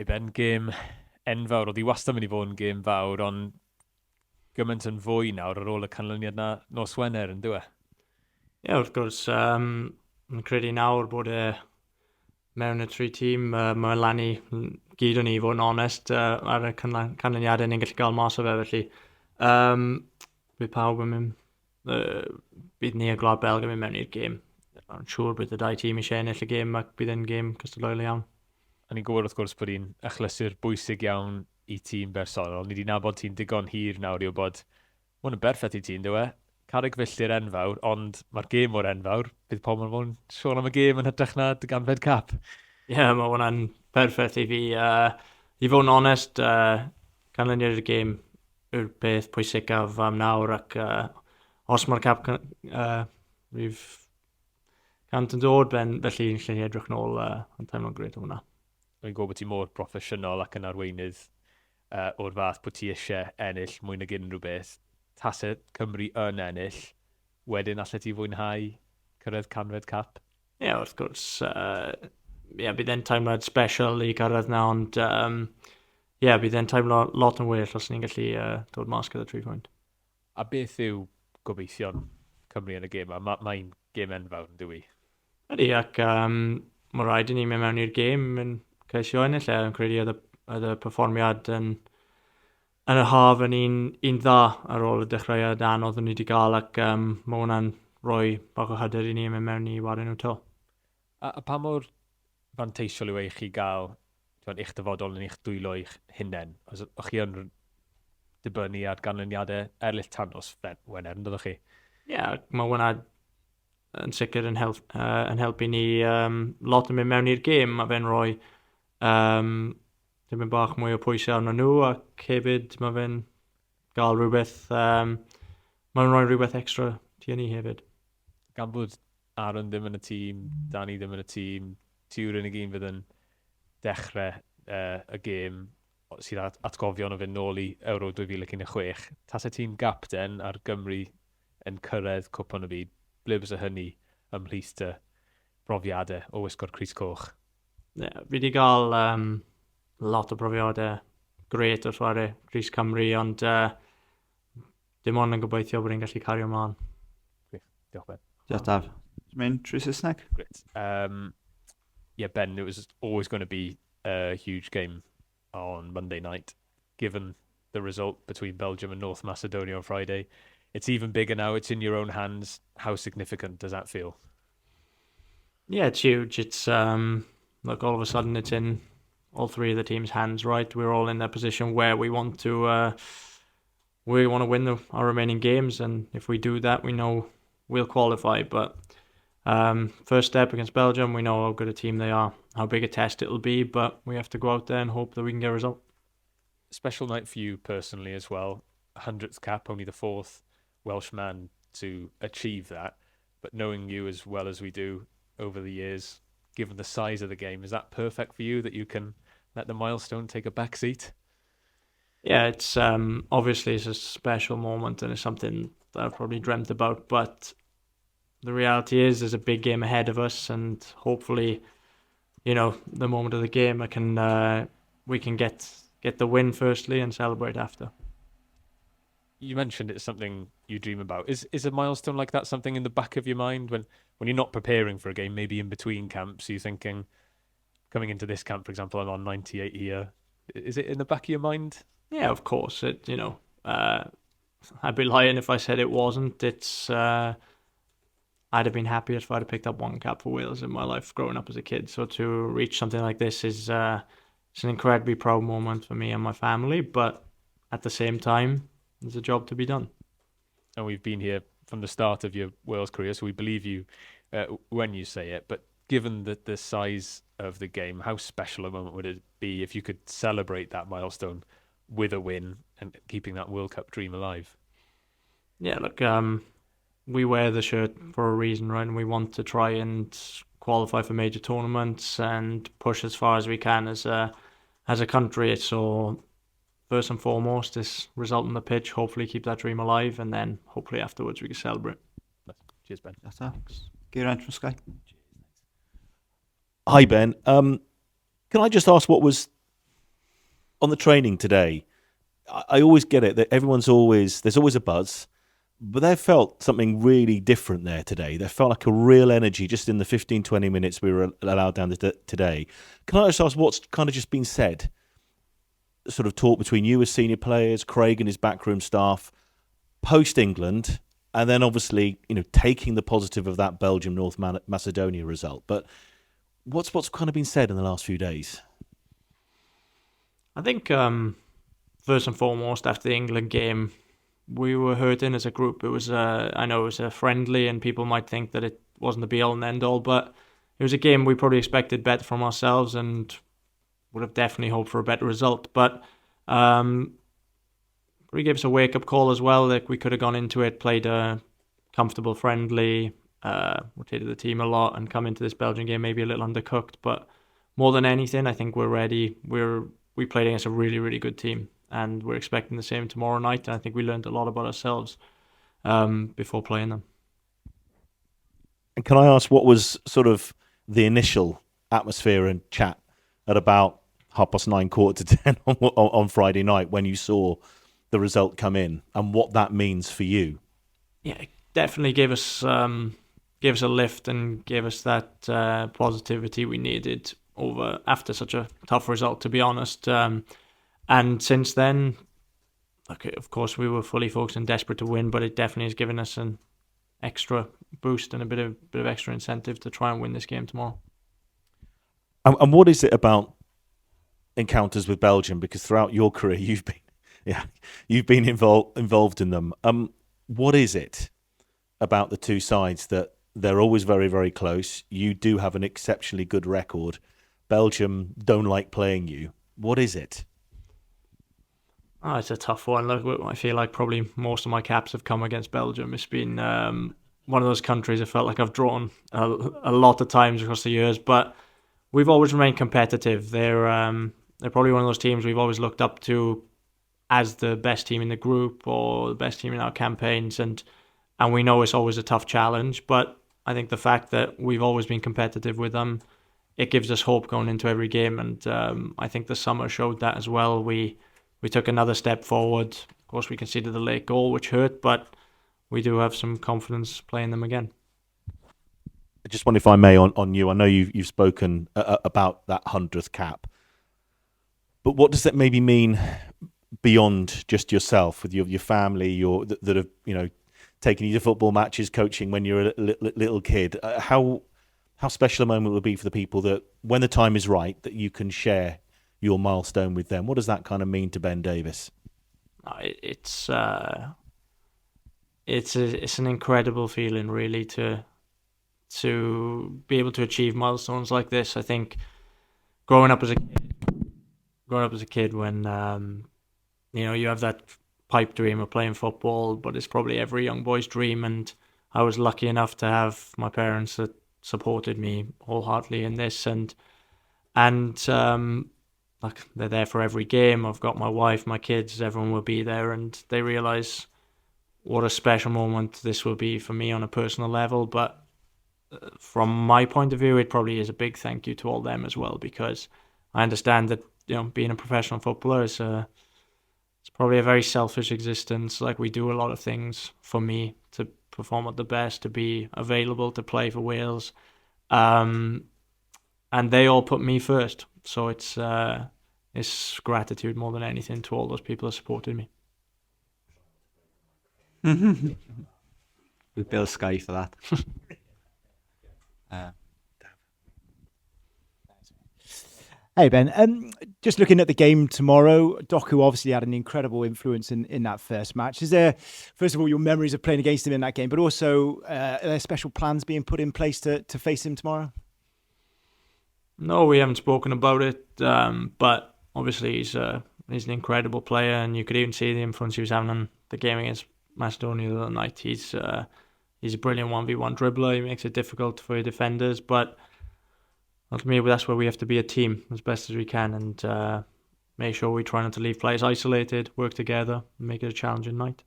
ben gêm enfawr. Oedd hi wastad mynd i fod yn gêm fawr, ond gymaint yn fwy nawr ar ôl y canlyniad na nos Wener yn dweud. Ie, wrth gwrs, yn credu nawr bod e mewn y tri tîm, mae lan i gyd o'n i fod yn onest ar y canlyniadau ni'n gallu gael mas o fe, felly bydd pawb yn mynd, bydd ni a Gwlad Belg yn mynd mewn i'r gêm. Yn siŵr bydd y dau tîm eisiau ennill y gêm ac bydd yn gêm cystadleuol iawn. A ni'n gwybod wrth gwrs bod hi'n achlysur bwysig iawn i tîm bersonol. Ni wedi nabod tîm digon hir nawr i o bod, mae'n yn berffaith i tîm, dweud. Carreg filltir enfawr, ond mae'r gêm o'r enfawr. Bydd pobl yn fod yn sôn am y gêm yn hytrach na dy ganfed cap. Ie, mae hwnna'n perffaith i fi. I fod yn onest, canlyniad y gêm yw'r peth pwysicaf am nawr ac os mae'r cap rhif cant yn dod, felly ni'n lle edrych nôl yn teimlo'n gred o hwnna. Dwi'n gwybod bod ti mor proffesiynol ac yn arweinydd o'r fath bod ti eisiau ennill mwy nag unrhyw beth. Tasau Cymru yn ennill, wedyn allai ti fwynhau cyrraedd canfed cap? Ie, wrth gwrs. Bydd e'n teimlad special i cyrraedd na, ond bydd e'n teimlo lot yn well os ni'n gallu dod mas gyda 3 pwynt. A beth yw gobeithio'n Cymru yn y gêm? Mae'n gêm enfawr yn dwi? Ydy, ac mae rhaid i ni mynd mewn i'r gêm yn ceisio ennill yn credu oedd y perfformiad yn y haf yn un dda ar ôl y dechreuad anodd ni wedi gael ac mae hwnna'n rhoi bach o hyder i ni mynd mewn i wario nhw to. A pa mor fanteisiol yw eich i gael eich dyfodol yn eich dwylo eich hunain? Os o'ch chi yn dibynnu ar ganlyniadau eraill tan os Wener, yn dod chi? Ie, mae hwnna yn sicr yn helpu ni lot yn mynd mewn i'r gêm. Mae fe'n rhoi ddim yn bach mwy o pwysau arno nhw ac hefyd mae fe'n gael rhywbeth, mae'n rhoi rhywbeth extra ti ni hefyd. Gan bod Aaron ddim yn y tîm, Danny ddim yn y tîm, tiwr yn y gyn fydd yn dechrau y gêm sydd atgofion o fynd nôl i Euro 2016. Tasau ti'n gapten ar Gymru yn cyrraedd cwpan y byd, ble bys y hynny ymhlith dy brofiadau o wisgo'r Crys Coch? Fi wedi cael lot o brofiadau gret wrth chwarae Crys Cymru, ond dim ond yn gobeithio bod ni'n gallu cario ymlaen. Diolch, Ben. Diolch, Daf. Mae'n trwy Saesneg? Great. Ben, it was always going to be a huge game on Monday night, given the result between Belgium and North Macedonia on Friday. It's even bigger now. It's in your own hands. How significant does that feel? Yeah, it's huge. It's look, all of a sudden it's in all 3 of the teams' hands, right? We're all in that position where we want to win our remaining games, and if we do that, we know we'll qualify. But first step against Belgium, we know how good a team they are, how big a test it'll be, but we have to go out there and hope that we can get a result. Special night for you personally as well. 100th cap, only the 4th Welsh man to achieve that. But knowing you as well as we do over the years, given the size of the game, is that perfect for you that you can let the milestone take a back seat? Yeah, it's obviously it's a special moment and it's something that I've probably dreamt about, but the reality is there's a big game ahead of us, and hopefully, the moment of the game we can get the win firstly and celebrate after. You mentioned it's something you dream about. Is a milestone like that something in the back of your mind when you're not preparing for a game, maybe in between camps, you're thinking, coming into this camp, for example, I'm on 98 here. Is it in the back of your mind? Yeah, of course. I'd be lying if I said it wasn't. I'd have been happy if I'd have picked up 1 cap for Wales in my life growing up as a kid. So to reach something like this is it's an incredibly proud moment for me and my family, but at the same time, there's a job to be done. And we've been here from the start of your Wales career, so we believe you when you say it. But given the size of the game, how special a moment would it be if you could celebrate that milestone with a win and keeping that World Cup dream alive? Yeah, look, we wear the shirt for a reason, right? And we want to try and qualify for major tournaments and push as far as we can as a country. So first and foremost, this result on the pitch, hopefully keep that dream alive, and then hopefully afterwards we can celebrate. Cheers, Ben. Thanks. Geraint from Sky. Hi, Ben. Can I just ask what was on the training today, I always get it that there's always a buzz, but they felt something really different there today. There felt like a real energy just in the 15, 20 minutes we were allowed down today. Can I just ask what's kind of just been said? Sort of talk between you as senior players, Craig and his backroom staff, post England, and then obviously, taking the positive of that Belgium North Macedonia result. But what's kind of been said in the last few days? I think first and foremost, after the England game, we were hurting as a group. It was I know it was a friendly, and people might think that it wasn't the be all and end all, but it was a game we probably expected better from ourselves and would have definitely hoped for a better result. But probably gave us a wake up call as well. Like, we could have gone into it, played a comfortable, friendly, rotated the team a lot, and come into this Belgian game maybe a little undercooked. But more than anything, I think we're ready. We played against a really, really good team, and we're expecting the same tomorrow night. And I think we learned a lot about ourselves before playing them. And can I ask, what was sort of the initial atmosphere and chat at about 9:30, 10:15 on Friday night when you saw the result come in, and what that means for you? Yeah, it definitely gave us a lift and gave us that positivity we needed after such a tough result, to be honest. And since then, of course, we were fully focused and desperate to win, but it definitely has given us an extra boost and a bit of extra incentive to try and win this game tomorrow. And what is it about encounters with Belgium? Because throughout your career, you've been involved in them. What is it about the two sides that they're always very, very close? You do have an exceptionally good record. Belgium don't like playing you. What is it? Oh, it's a tough one. Look, I feel like probably most of my caps have come against Belgium. It's been one of those countries I felt like I've drawn a lot of times across the years, but we've always remained competitive. They're probably one of those teams we've always looked up to as the best team in the group or the best team in our campaigns, and we know it's always a tough challenge. But I think the fact that we've always been competitive with them, it gives us hope going into every game, and I think the summer showed that as well. We took another step forward. Of course, we conceded the late goal, which hurt, but we do have some confidence playing them again. I just wonder if I may on you. I know you've spoken about that 100th cap, but what does that maybe mean beyond just yourself, with your family, that have taken you to football matches, coaching when you're a little kid? How special a moment will it be for the people that, when the time is right, that you can share your milestone with them? What does that kind of mean to Ben Davies? It's an incredible feeling, really, to be able to achieve milestones like this. I think growing up as a kid when you have that pipe dream of playing football, but it's probably every young boy's dream, and I was lucky enough to have my parents that supported me wholeheartedly in this, and like, they're there for every game. I've got my wife, my kids, everyone will be there, and they realise what a special moment this will be for me on a personal level. But from my point of view, it probably is a big thank you to all them as well, because I understand that being a professional footballer is it's probably a very selfish existence. Like, we do a lot of things for me to perform at the best, to be available to play for Wales, and they all put me first. So it's gratitude more than anything to all those people who supported me. We Bill Sky for that. Hey Ben, just looking at the game tomorrow, Doku obviously had an incredible influence in that first match. Is there, first of all, your memories of playing against him in that game, but also are there special plans being put in place to face him tomorrow? No, we haven't spoken about it, but obviously he's an incredible player, and you could even see the influence he was having on the game against Macedonia the other night. He's a brilliant 1v1 dribbler. He makes it difficult for your defenders, but ultimately that's where we have to be a team as best as we can, and make sure we try not to leave players isolated, work together, and make it a challenging night.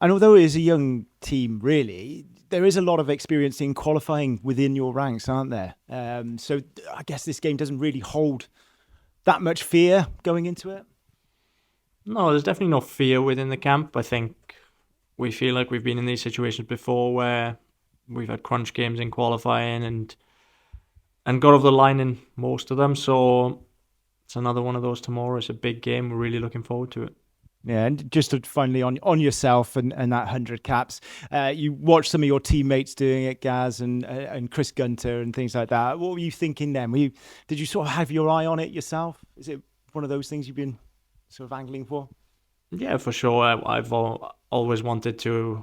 And although it is a young team, really, there is a lot of experience in qualifying within your ranks, aren't there? So I guess this game doesn't really hold that much fear going into it? No, there's definitely no fear within the camp. I think we feel like we've been in these situations before where we've had crunch games in qualifying and got over the line in most of them. So it's another one of those tomorrow. It's a big game. We're really looking forward to it. Yeah, and just to finally on yourself and that 100 caps, you watched some of your teammates doing it, Gaz and Chris Gunter and things like that. What were you thinking then? Did you sort of have your eye on it yourself? Is it one of those things you've been sort of angling for? Yeah, for sure. I've always wanted to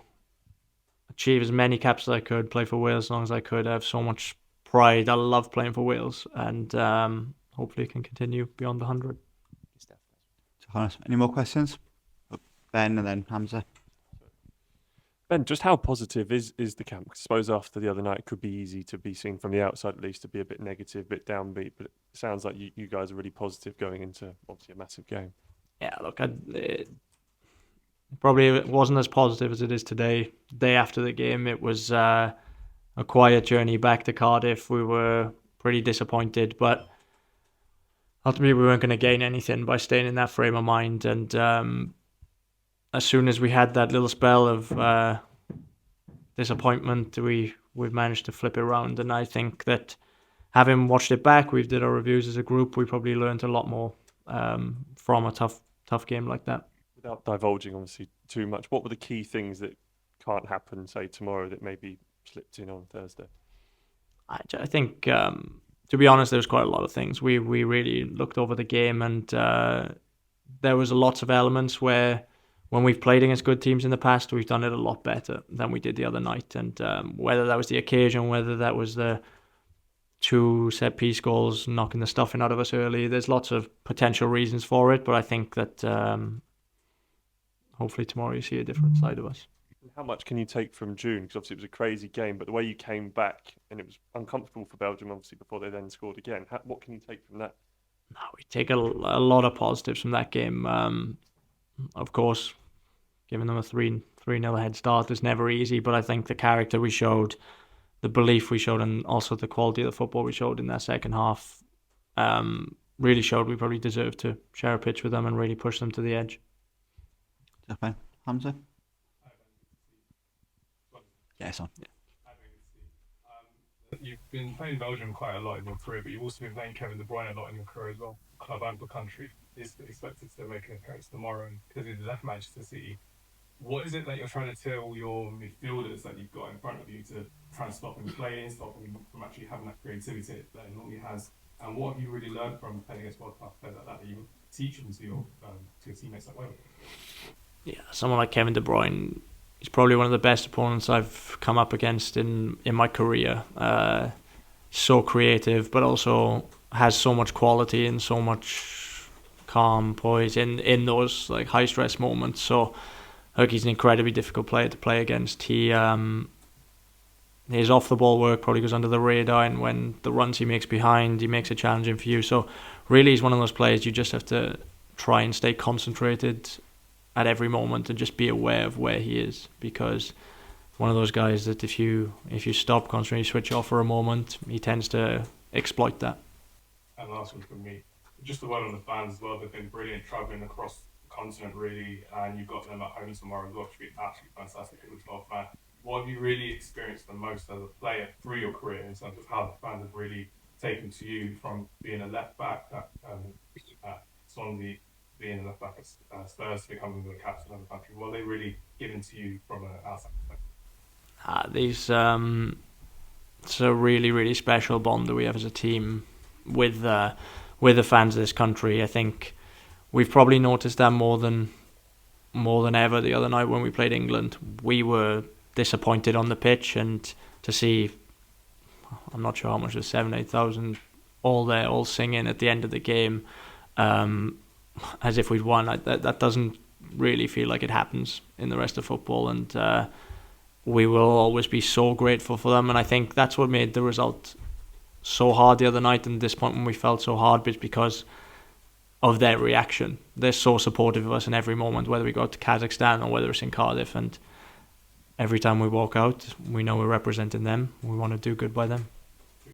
achieve as many caps as I could, play for Wales as long as I could. I have so much pride. I love playing for Wales, and hopefully it can continue beyond the 100. Any more questions? Ben and then Hamza. Ben, just how positive is the camp? I suppose after the other night, it could be easy to be seen from the outside, at least, to be a bit negative, a bit downbeat. But it sounds like you guys are really positive going into obviously a massive game. Yeah, look, probably it wasn't as positive as it is today. The day after the game, it was a quiet journey back to Cardiff. We were pretty disappointed, but ultimately we weren't going to gain anything by staying in that frame of mind. And as soon as we had that little spell of disappointment, we've managed to flip it around. And I think that having watched it back, we've did our reviews as a group, we probably learned a lot more from a tough game like that. Without divulging, obviously, too much, what were the key things that can't happen, say, tomorrow that maybe slipped in on Thursday? I think, to be honest, there was quite a lot of things. We really looked over the game, and there was lots of elements where when we've played against good teams in the past, we've done it a lot better than we did the other night. And whether that was the occasion, whether that was the 2 set-piece goals knocking the stuffing out of us early, there's lots of potential reasons for it. But I think that hopefully tomorrow you see a different side of us. How much can you take from June? Because obviously it was a crazy game, but the way you came back, and it was uncomfortable for Belgium, obviously, before they then scored again. What can you take from that? No, we take a lot of positives from that game. Of course, giving them a 3-0 head start is never easy, but I think the character we showed, the belief we showed, and also the quality of the football we showed in that second half really showed we probably deserved to share a pitch with them and really push them to the edge. Okay. Hamza? Yeah, it's on. You've been playing Belgium quite a lot in your career, but you've also been playing Kevin De Bruyne a lot in your career as well, club and for country. Is expected to make an appearance tomorrow because he's left Manchester City. What is it that you're trying to tell your midfielders that you've got in front of you to try and stop him playing, stop him from actually having that creativity that he normally has? And what have you really learned from playing against World Cup players like that you teach them to your teammates at Wales? Yeah, someone like Kevin De Bruyne, he's probably one of the best opponents I've come up against in my career. So creative, but also has so much quality and so much calm poise in those like high stress moments. So look, he's an incredibly difficult player to play against. His off the ball work probably goes under the radar, and when the runs he makes behind, he makes it challenging for you. So really he's one of those players you just have to try and stay concentrated at every moment and just be aware of where he is, because one of those guys that if you stop concentrating, switch off for a moment, he tends to exploit that. And last one from me, just the word on the fans as well. They've been brilliant travelling across the continent really, and you've got them at home tomorrow as well, which should be absolutely fantastic for the 12th man. What have you really experienced the most as a player through your career in terms of how the fans have really taken to you from being a left back at Swansea, being a left back at Spurs, becoming the captain of the country? What are they really given to you from an outside perspective? It's a really, really special bond that we have as a team with the fans of this country. I think we've probably noticed that more than ever the other night when we played England. We were disappointed on the pitch, and to see, I'm not sure how much, was 7,000-8,000 all there, all singing at the end of the game, as if we'd won. That doesn't really feel like it happens in the rest of football, and we will always be so grateful for them. And I think that's what made the result so hard the other night, and this point when we felt so hard, is because of their reaction. They're so supportive of us in every moment, whether we go to Kazakhstan or whether it's in Cardiff, and every time we walk out, we know we're representing them. We want to do good by them.